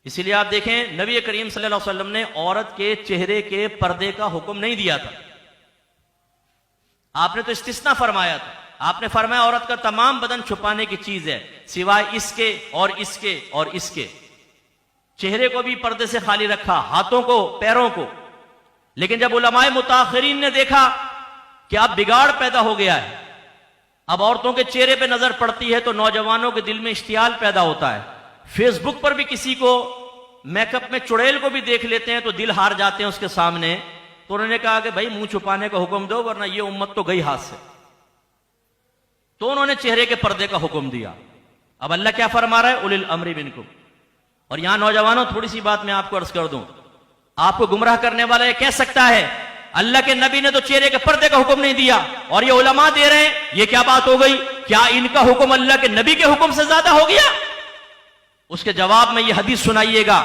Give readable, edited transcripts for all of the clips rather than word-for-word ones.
इसीलिए आप देखें नबी करीम सल्लल्लाहु अलैहि वसल्लम ने औरत के चेहरे के पर्दे का हुक्म नहीं दिया था। आपने तो इस्तिस्ना फरमाया था। आपने फरमाया औरत का तमाम बदन छुपाने की चीज है सिवाय इसके और इसके और इसके। चेहरे को भी पर्दे से खाली रखा, हाथों को, पैरों को। लेकिन जब उलमाए मुताखिरीन ने देखा कि अब बिगाड़ पैदा हो गया है, अब औरतों के चेहरे पे नजर पड़ती है तो नौजवानों के दिल में इश्तियाल पैदा होता है। फेसबुक पर भी किसी को मेकअप में चुड़ैल को भी देख लेते हैं तो दिल हार जाते हैं उसके सामने। तो उन्होंने कहा कि भाई मुंह छुपाने का हुक्म दो वरना ये उम्मत तो गई हाथ से। तो उन्होंने चेहरे के पर्दे का हुक्म दिया। अब अल्लाह क्या फरमा रहा है, उलिल अम्री मिनकुम। और यहां नौजवानों थोड़ी सी बात मैं आपको अर्ज कर दूं, आपको गुमराह करने वाला ये कह सकता है अल्लाह के नबी ने तो चेहरे के पर्दे का हुक्म नहीं दिया और ये उलमा दे रहे हैं, ये क्या बात हो गई, क्या इनका हुक्म अल्लाह के नबी के हुक्म से ज्यादा हो गया? उसके जवाब में ये हदीस सुनाइएगा।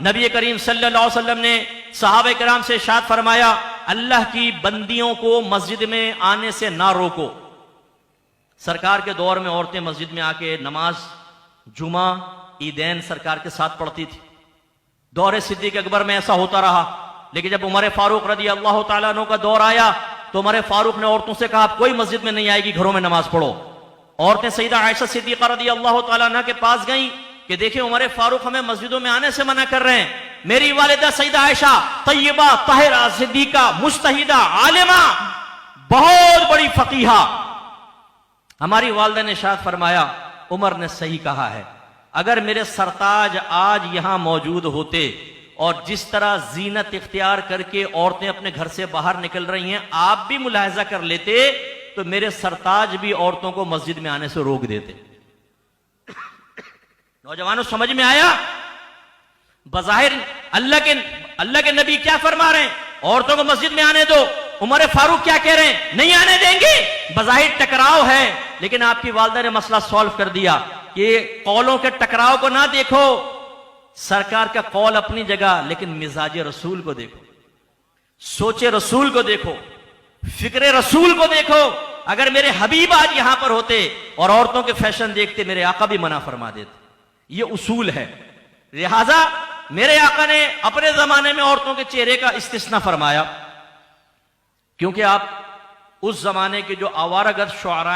नबी करीम सल्लल्लाहु अलैहि वसल्लम ने सहाबा किराम से इरशाद फरमाया, अल्लाह की बंदियों को मस्जिद में आने से ना रोको। सरकार के दौर में औरतें मस्जिद में आके नमाज, जुमा, ईदैन सरकार के साथ पढ़ती थी। दौर सिद्दीक अकबर में ऐसा होता रहा। लेकिन जब उमर फारूक रज़ी अल्लाह तआला अन्हु का दौर आया तो उमर फारूक ने औरतों से कहा, कोई मस्जिद में नहीं आएगी, घरों में नमाज पढ़ो। औरतें सईदा आयशा सिद्दीक़ा रज़ी अल्लाह तआला अन्हा के पास गईं कि देखिए उमर फारूक हमें मस्जिदों में आने से मना कर रहे हैं। मेरी वालिदा सईदा आयशा तय्यबा ताहिरा सिद्दीका मुज्तहिदा आलिमा, बहुत बड़ी फकीहा, हमारी वालिदा ने इरशाद फरमाया, उमर ने सही कहा है। अगर मेरे सरताज आज यहां मौजूद होते और जिस तरह जीनत इख्तियार करके औरतें अपने घर से बाहर निकल रही हैं आप भी मुलाहिजा कर लेते तो मेरे सरताज भी औरतों को मस्जिद में आने से रोक देते। नौजवानों समझ में आया? बज़ाहिर अल्लाह के नबी क्या फरमा रहे हैं, औरतों को मस्जिद में आने दो। उमर फारूक क्या कह रहे हैं, नहीं आने देंगे। बज़ाहिर टकराव है, लेकिन आपकी वालिदा ने मसला सॉल्व कर दिया कि कौलों के टकराव को ना देखो, सरकार का कौल अपनी जगह, लेकिन मिजाज रसूल को देखो, सोचे रसूल को देखो, फिक्रे रसूल को देखो। अगर मेरे हबीब आज यहां पर होते और औरतों के फैशन देखते, मेरे आका भी मना फरमा देते। ये उसूल है। लिहाजा मेरे आका ने अपने जमाने में औरतों के चेहरे का इस्तिस्ना फरमाया, क्योंकि आप उस जमाने के जो आवारागर्द शुआरा